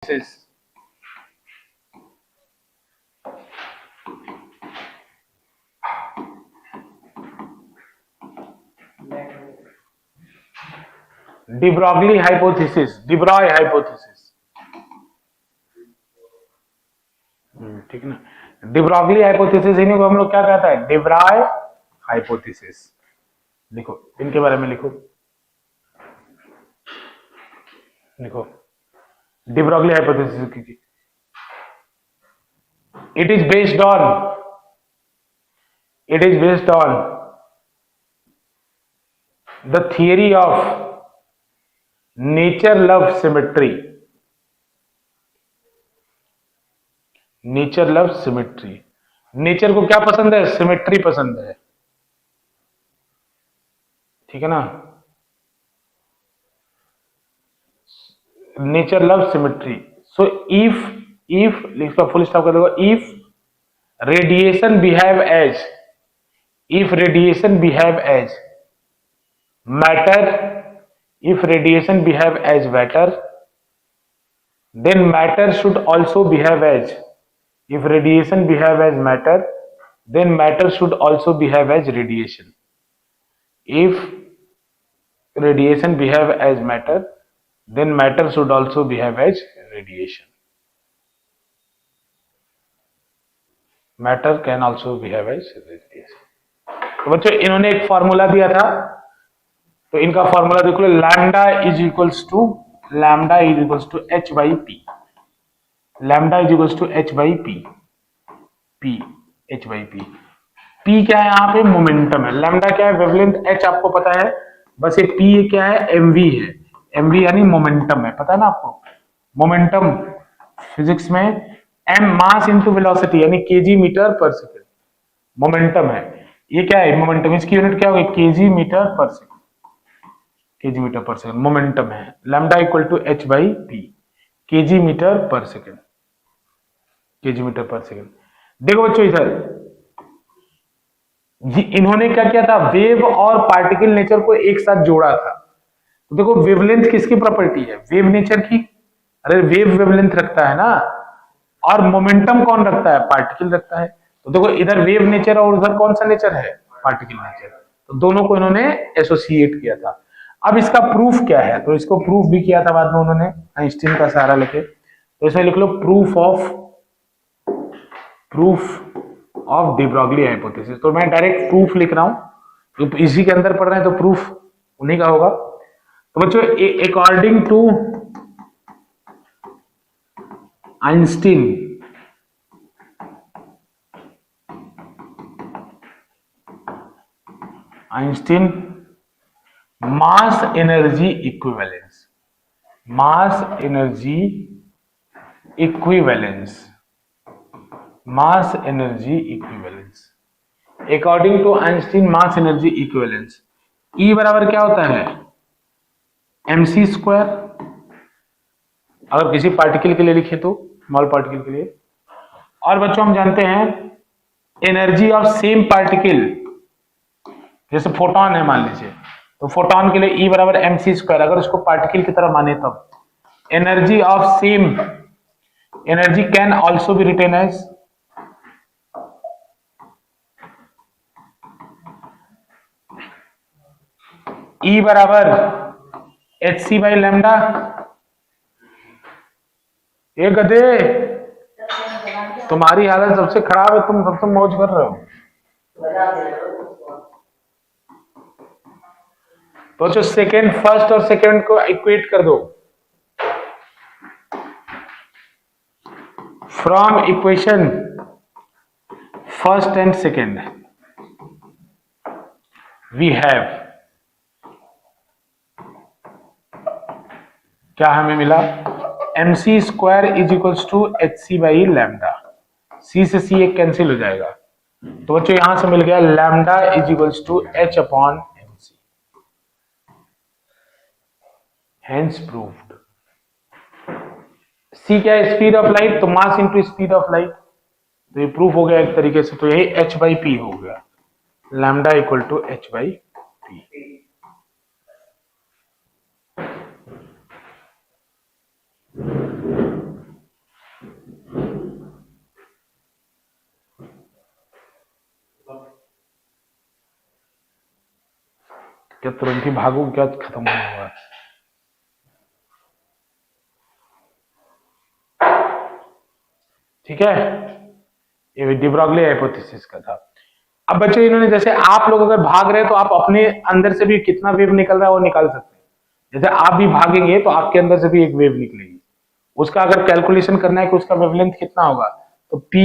hypothesis. De Broglie hypothesis, De Broglie hypothesis. ठीक ना। De Broglie hypothesis इन्हीं को हम लोग क्या कहता है, De Broglie hypothesis। लिखो इनके बारे में लिखो, लिखो De Broglie hypothesis कीजिए। It is based on the theory of nature love symmetry। Nature love symmetry. Nature को क्या पसंद है, सिमेट्री पसंद है, ठीक है ना। Nature love symmetry. So if इसका फुल स्टॉप कर दो, if radiation behave as matter, if radiation behave as matter, then matter should also behave as, if radiation behave as matter, then matter should also behave as radiation। If radiation behave as matter, then matter should also behave as radiation। Matter can also behave as radiation। तो बच्चों इन्होंने एक formula दिया था, तो इनका formula देख लो, lambda is equals to H by P. Lambda is equals to H by P, H by P. P क्या है यहाँ पे, मोमेंटम है। लैम्डा क्या है, वेवलेंथ। एच आपको पता है, बस ये पी क्या है, एमवी है। एमवी यानी मोमेंटम है, पता है ना आपको। मोमेंटम फिजिक्स में एम मास इंटू वेलोसिटी यानी KG metre per second momentum है। ये क्या है, मोमेंटम। इसकी यूनिट क्या होगी, KG metre per second, KG metre per second momentum है। Lambda equal to H by P, KG metre per second, KG metre per second. देखो बच्चों इधर इन्होंने क्या किया था, वेव और पार्टिकल नेचर को एक साथ जोड़ा था। तो देखो वेवलेंथ किसकी प्रॉपर्टी है, वेव नेचर की। अरे वेव वेवलेंथ रखता है ना, और मोमेंटम कौन रखता है, पार्टिकल रखता है। तो देखो इधर वेव नेचर और उधर कौन सा नेचर है, पार्टिकल नेचर। तो दोनों को इन्होंने एसोसिएट किया था। अब इसका प्रूफ क्या है, तो इसको प्रूफ भी किया था बाद में उन्होंने आइंस्टीन का सहारा लेके। तो इसमें लिख लो proof of de Broglie hypothesis. तो मैं डायरेक्ट प्रूफ लिख रहा हूं, तो इसी के अंदर पढ़ रहे हैं तो प्रूफ उन्हीं का होगा। तो बच्चों according to Einstein mass energy equivalence, according to Einstein mass energy equivalence, E बराबर क्या होता है, mc स्क्वायर। अगर किसी पार्टिकल के लिए लिखे तो स्मॉल पार्टिकल के लिए। और बच्चों हम जानते हैं एनर्जी ऑफ सेम पार्टिकल, जैसे फोटोन है मान लीजिए, तो फोटोन के लिए ई बराबर mc स्क्वायर। अगर उसको पार्टिकल की तरह माने तब energy of same energy can also be written as E बराबर एच सी बाई लैम्डा। ये गधे तुम्हारी हालत सबसे खराब है, तुम सबसे मौज कर रहे हो। तो जो सेकेंड, फर्स्ट और सेकेंड को इक्वेट कर दो। From equation first and second we have, क्या हमें मिला, mc square is equals to H C by lambda. C से सी एक कैंसिल हो जाएगा, तो बच्चों यहां से मिल गया lambda is equals to H upon mc। Hence proved. C क्या है, स्पीड ऑफ लाइट, तो mass into speed of light, तो ये प्रूफ हो गया एक तरीके से। तो यही h बाई पी हो गया, lambda equal to H by P. क्या तुरंत ही भागो, क्या खत्म होने हुआ है? ठीक है, ये डी ब्रॉगली हाइपोथेसिस का था। अब बच्चों इन्होंने, जैसे आप लोग अगर भाग रहे हैं तो आप अपने अंदर से भी कितना वेव निकल रहा है वो निकाल सकते हैं। जैसे आप भी भागेंगे तो आपके अंदर से भी एक वेव निकलेगी, उसका अगर कैलकुलेशन करना है कि उसका वेवलेंथ कितना होगा, तो P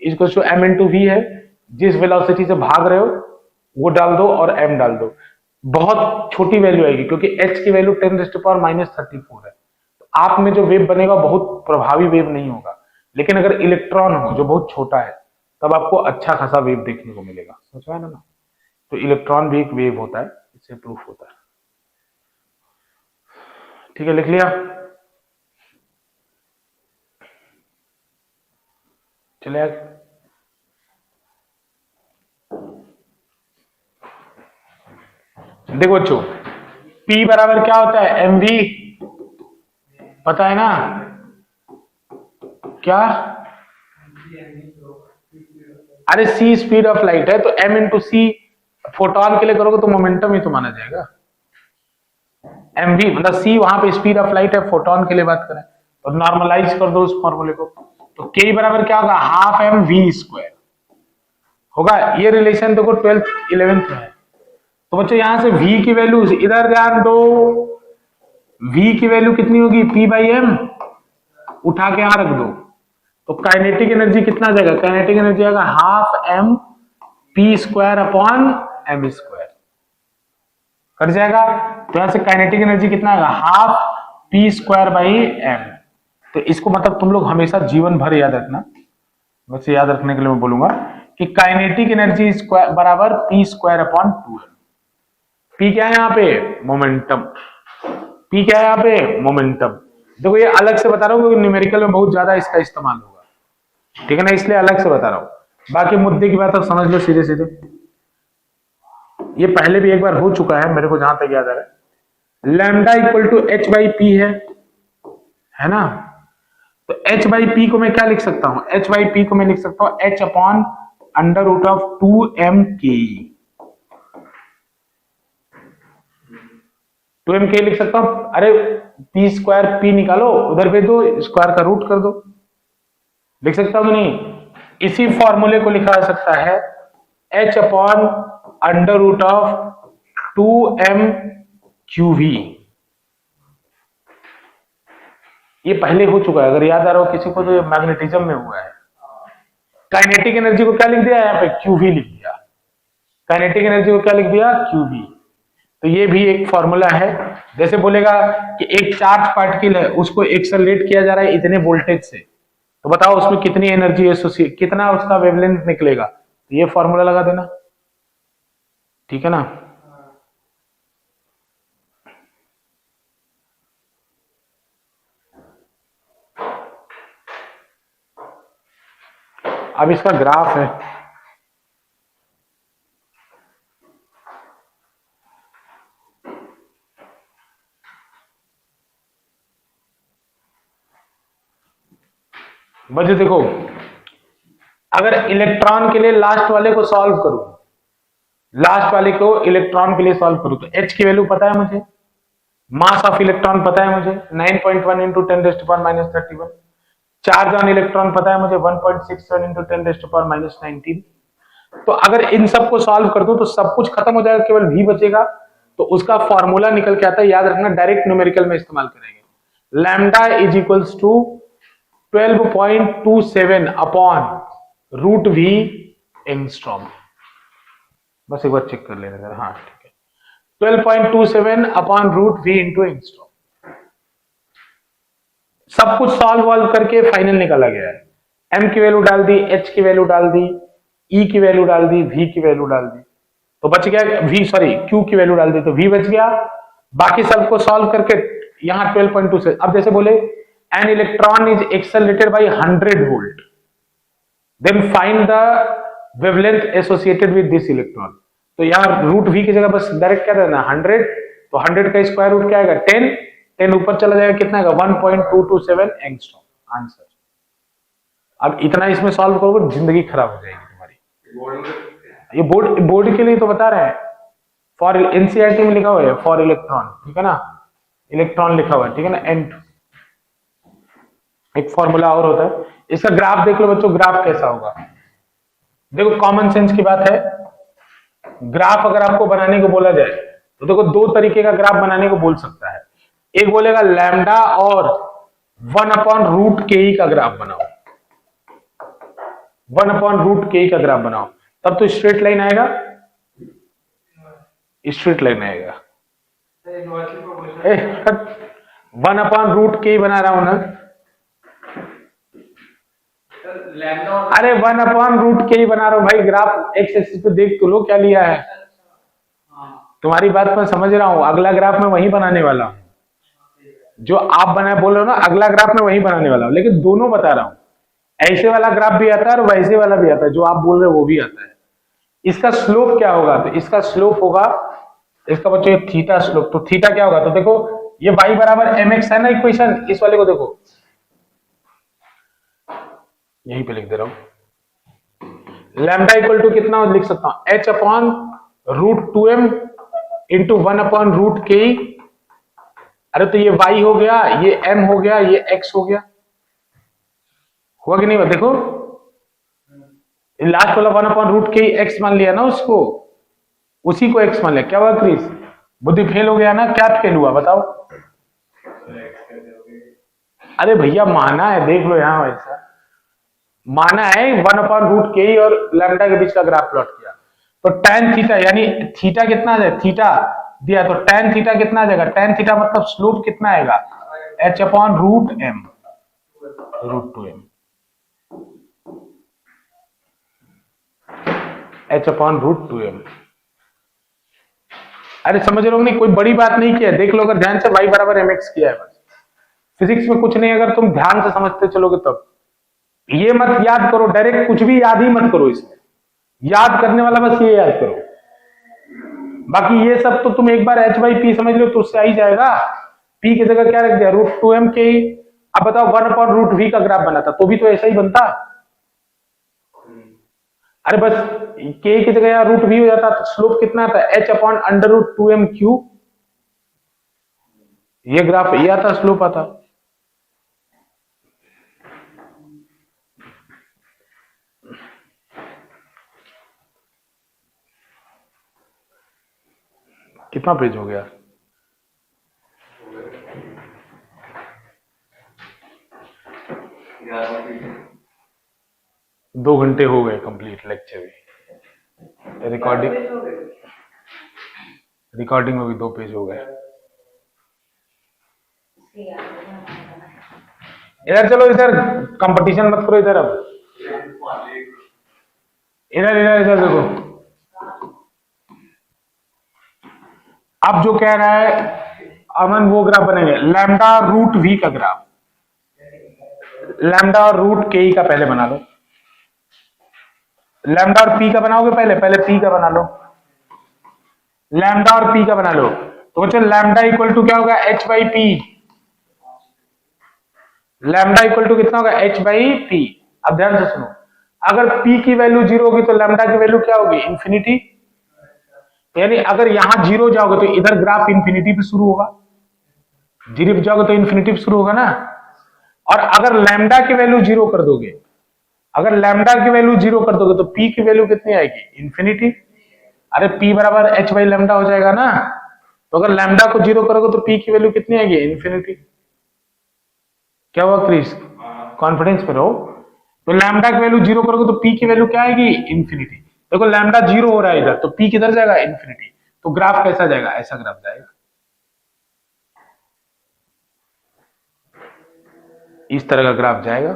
equal to m into V है। जिस वेलोसिटी से भाग रहे हो वो डाल दो और m डाल दो। बहुत छोटी वैल्यू आएगी क्योंकि h की वैल्यू 10⁻⁻34 है। तो आप में जो वेव बनेगा बहुत प्रभावी वेव नहीं होगा, लेकिन अगर इलेक्ट्रॉन हो जो बहुत छोटा है तब आपको अच्छा खासा वेव देखने को मिलेगा। समझ में आया ना? तो इलेक्ट्रॉन भी एक वेव होता है, इससे प्रूफ होता है। ठीक है, लिख लिया? चलिए देखो बच्चों, P बराबर क्या होता है? mv, पता है ना क्या? अरे c स्पीड ऑफ लाइट है, तो m इंटू सी फोटोन के लिए करोगे तो मोमेंटम ही तो माना जाएगा। mv मतलब c वहां पे स्पीड ऑफ लाइट है, फोटोन के लिए बात करें तो नॉर्मलाइज कर दो उस फॉर्मूले को, तो k बराबर क्या होगा? हाफ एम वी स्क्वायर होगा। ये रिलेशन देखो 12th 11th में है। तो बच्चों यहां से v की वैल्यू इधर ध्यान दो, v की वैल्यू कितनी होगी? p बाई एम, उठा के यहां रख दो, तो काइनेटिक एनर्जी कितना जाएगा? काइनेटिक एनर्जी आएगा half M P square upon M square, cut जाएगा। तो यहां से काइनेटिक एनर्जी कितना आएगा? Half P square by M. तो इसको मतलब तुम लोग हमेशा जीवन भर याद रखना, बस याद रखने के लिए मैं बोलूंगा कि काइनेटिक एनर्जी स्क्वायर बराबर P square upon 2m। P क्या है यहाँ पे? मोमेंटम। पी क्या है यहाँ पे? मोमेंटम। देखो ये अलग से बता रहा हूँ क्योंकि न्यूमेरिकल में बहुत ज्यादा इसका इस्तेमाल होगा, ठीक है ना, इसलिए अलग से बता रहा हूं। बाकी मुद्दे की बात अब समझ लो सीधे सीधे। ये पहले भी एक बार हो चुका है मेरे को जहां तक याद आ रहा है। Lambda equal to H by P है ना? तो एच बाई पी को मैं क्या लिख सकता हूं? एच बाई पी को मैं लिख सकता हूं H upon under root of 2m_k। 2m_k लिख सकता हूं। अरे पी स्क्वायर पी निकालो, उधर भेज दो, स्क्वायर का रूट कर दो, लिख सकता हूं नहीं? इसी फॉर्मूले को लिखा जा सकता है h upon under root of 2m_qv। ये पहले हो चुका है, अगर याद आ रहा हो किसी को तो ये मैग्नेटिज्म में हुआ है। काइनेटिक एनर्जी को क्या लिख दिया यहाँ पे? qv लिख दिया। काइनेटिक एनर्जी को क्या लिख दिया? qv। तो ये भी एक फॉर्मूला है। जैसे बोलेगा कि एक चार्ज पार्टिकल है, उसको एक्सेलरेट किया जा रहा है इतने वोल्टेज से, तो बताओ उसमें कितनी एनर्जी एसोसिएट, कितना उसका वेवलेंथ निकलेगा, तो ये फॉर्मूला लगा देना, ठीक है ना? अब इसका ग्राफ है, बच्चों देखो, अगर इलेक्ट्रॉन के लिए लास्ट वाले को सॉल्व करूं, लास्ट वाले को इलेक्ट्रॉन के लिए सॉल्व करूं, तो H की वैल्यू पता है मुझे, मास ऑफ इलेक्ट्रॉन पता है मुझे 9.1 इंटू 10⁻⁻31, चार्ज ऑन इलेक्ट्रॉन पता है मुझे 1.67 इंटू 10⁻⁻19। तो अगर इन सब को सॉल्व कर दूं तो सब कुछ खत्म हो जाएगा, केवल v बचेगा। तो उसका फॉर्मूला निकल के आता है, याद रखना, डायरेक्ट न्यूमेरिकल में इस्तेमाल करेंगे। Lambda is equals to 12.27 upon root v angstrom. बस एक बार चेक कर लेना, हाँ ठीक है, 12.27 upon root v into angstrom. सब कुछ सॉल्व वॉल्व करके फाइनल निकाला गया है। m की वैल्यू डाल दी, h की वैल्यू डाल दी, e की वैल्यू डाल दी, v की वैल्यू डाल दी, तो बच गया q की वैल्यू डाल दी तो v बच गया। बाकी सबको सॉल्व करके यहां 12.2 से, अब जैसे बोले an electron is accelerated by 100 volt, then find the wavelength associated with this electron. तो यहां रूट v की जगह बस डायरेक्ट क्या देना 100, तो 100 का स्क्वायर रूट क्या आएगा 10, 10 ऊपर चला जाएगा, कितना आएगा 1.227 एंगस्ट्रॉम आंसर। अब इतना इसमें सॉल्व करोगे जिंदगी खराब हो जाएगी तुम्हारी। ये बोर्ड के लिए तो बता रहे हैं, फॉर एनसीईआरटी में लिखा हुआ है फॉर इलेक्ट्रॉन, ठीक है ना, इलेक्ट्रॉन लिखा हुआ है, ठीक है ना, एन। एक फॉर्मूला और होता है इसका, ग्राफ देख लो बच्चों, ग्राफ कैसा होगा। देखो कॉमन सेंस की बात है, ग्राफ अगर आपको बनाने को बोला जाए तो देखो दो तरीके का ग्राफ बनाने को बोल सकता है। एक बोलेगा लैम्डा और 1/√ke का ग्राफ बनाओ, 1/√ke का ग्राफ बनाओ, तब तो स्ट्रेट लाइन आएगा, स्ट्रेट लाइन आएगा। 1/√ke बना रहा हूं ना, अरे 1/√ke बना रहा हूं भाई, ग्राफ एक्स एक्सिस पे देख तो लो क्या लिया है। तुम्हारी बात मैं समझ रहा हूं, अगला ग्राफ मैं वही बनाने वाला हूं जो आप बना बोल रहे हो ना, अगला ग्राफ मैं वही बनाने वाला हूं, लेकिन दोनों बता रहा हूं, ऐसे वाला ग्राफ भी आता है और वैसे वाला भी आता है, जो आप बोल रहे हो वो भी आता है। इसका स्लोप क्या होगा, तो इसका स्लोप होगा, इसका बच्चों थीटा स्लोप, तो थीटा क्या होगा, तो देखो ये y बराबर mx है ना इक्वेशन, इस वाले को देखो यहीं पे लिख दे रहा हूं, लैम्डा इक्वल टू कितना लिख सकता हूं, h/√2m इंटू 1/√ke। अरे तो ये y हो गया, ये m हो गया, ये x हो गया, हुआ कि नहीं हुआ, देखो लास्ट वाला 1/√ke x मान लिया ना उसको, उसी को x मान लिया, क्या हुआ क्रिस, बुद्धि फेल हो गया ना, क्या फेल हुआ बताओ। अरे भैया माना है, देख लो यहां वैसा माना है, 1/√ke और लैम्डा के बीच का ग्राफ प्लॉट किया, तो tan थीटा यानी थीटा कितना है, थीटा दिया तो tan थीटा कितना आ जाएगा, tan थीटा मतलब स्लोप कितना आएगा, h/√m √2m, h/√2m। अरे समझ रहे हो नहीं, कोई बड़ी बात नहीं किया, देख लो अगर ध्यान से, y बराबर mx किया है बस, फिजिक्स में कुछ नहीं, अगर तुम ध्यान से समझते चलोगे तब। ये मत याद करो डायरेक्ट, कुछ भी याद ही मत करो, इसमें याद करने वाला बस ये याद करो, बाकी ये सब तो तुम एक बार h/p समझ लो तो उससे आ ही जाएगा। p की जगह क्या रख दिया, √2m के। अब बताओ 1/√v का ग्राफ बना था तो भी तो ऐसा ही बनता, अरे बस k की जगह यार √v हो जाता तो स्लोप कितना आता, h/√2m³, ये ग्राफ ये आता, स्लोप आता। कितना पेज हो गया, दो घंटे हो गए कंप्लीट लेक्चर भी, रिकॉर्डिंग में भी 2 पेज हो गए। इधर चलो, इधर कंपटीशन मत करो, इधर अब इधर इधर इधर देखो, अब जो कह रहा है अमन वो ग्राफ बनेंगे, λ√v का ग्राफ, लैम्डा और √ke का पहले बना लो, लैम्डा और p का बनाओगे पहले, पहले p का बना लो, लैम्डा और p का बना लो, तो बच्चों लैम्डा इक्वल टू क्या होगा, h/p, लैम्डा इक्वल टू कितना होगा, h/p। अब ध्यान से सुनो, अगर p की वैल्यू 0 होगी तो लैम्डा की वैल्यू क्या होगी, इंफिनिटी, यानी अगर यहां 0 जाओगे तो इधर ग्राफ इंफिनिटी पे शुरू होगा, 0 पे जाओगे तो इंफिनिटी पे शुरू होगा ना, और अगर लैम्डा की वैल्यू 0 कर दोगे, अगर लैम्डा की वैल्यू 0 कर दोगे तो p की वैल्यू कितनी आएगी, इंफिनिटी। अरे p बराबर h/λ हो जाएगा ना, तो अगर लैम्डा को 0 करोगे तो p की वैल्यू कितनी आएगी, इंफिनिटी। क्या हुआ क्रिस, कॉन्फिडेंस पे रहो, तो लैम्डा की वैल्यू 0 करोगे तो p की वैल्यू क्या आएगी, इंफिनिटी। देखो लैम्डा 0 हो रहा है इधर, तो p किधर जाएगा, इंफिनिटी, तो ग्राफ कैसा जाएगा, ऐसा ग्राफ जाएगा, इस तरह का ग्राफ जाएगा।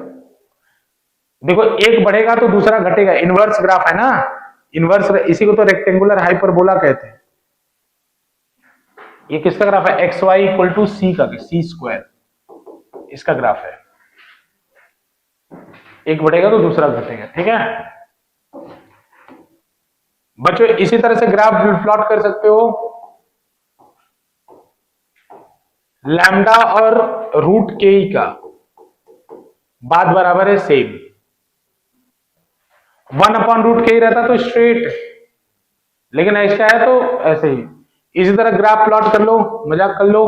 देखो एक बढ़ेगा तो दूसरा घटेगा, इनवर्स ग्राफ है ना, इनवर्स, इसी को तो रेक्टेंगुलर हाइपरबोला कहते हैं। ये किसका ग्राफ है, xy इक्वल टू c का, c², इसका ग्राफ है, एक बढ़ेगा तो दूसरा घटेगा, ठीक है बच्चों। इसी तरह से ग्राफ प्लॉट कर सकते हो, लैम्डा और √ke का बात बराबर है सेम, 1/√ke रहता तो स्ट्रेट, लेकिन ऐसा है तो ऐसे ही इसी तरह ग्राफ प्लॉट कर लो, मजाक कर लो,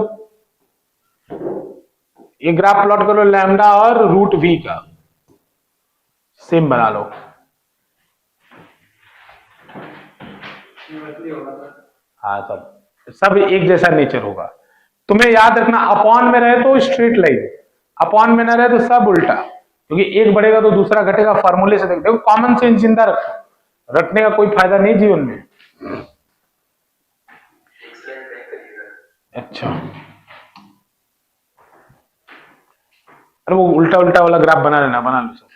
ये ग्राफ प्लॉट करो लैम्डा और रूट वी का, सेम बना लो। हाँ सब सब एक जैसा नेचर होगा। तुम्हें याद रखना अपॉन में रहे तो स्ट्रेट लाइन, अपॉन में ना रहे तो सब उल्टा, क्योंकि एक बढ़ेगा तो दूसरा घटेगा, फार्मूले से देखो कॉमन सेंस जिंदा रखो, रखने का कोई फायदा नहीं जीवन में। अच्छा अरे वो उल्टा उल्टा वाला ग्राफ बना लेना, बना लो सब,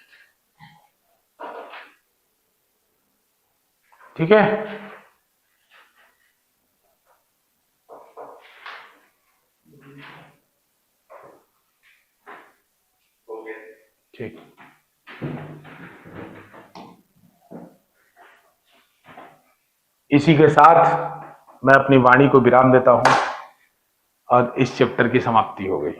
ठीक है। ठीक, इसी के साथ मैं अपनी वाणी को विराम देता हूं और इस चैप्टर की समाप्ति हो गई।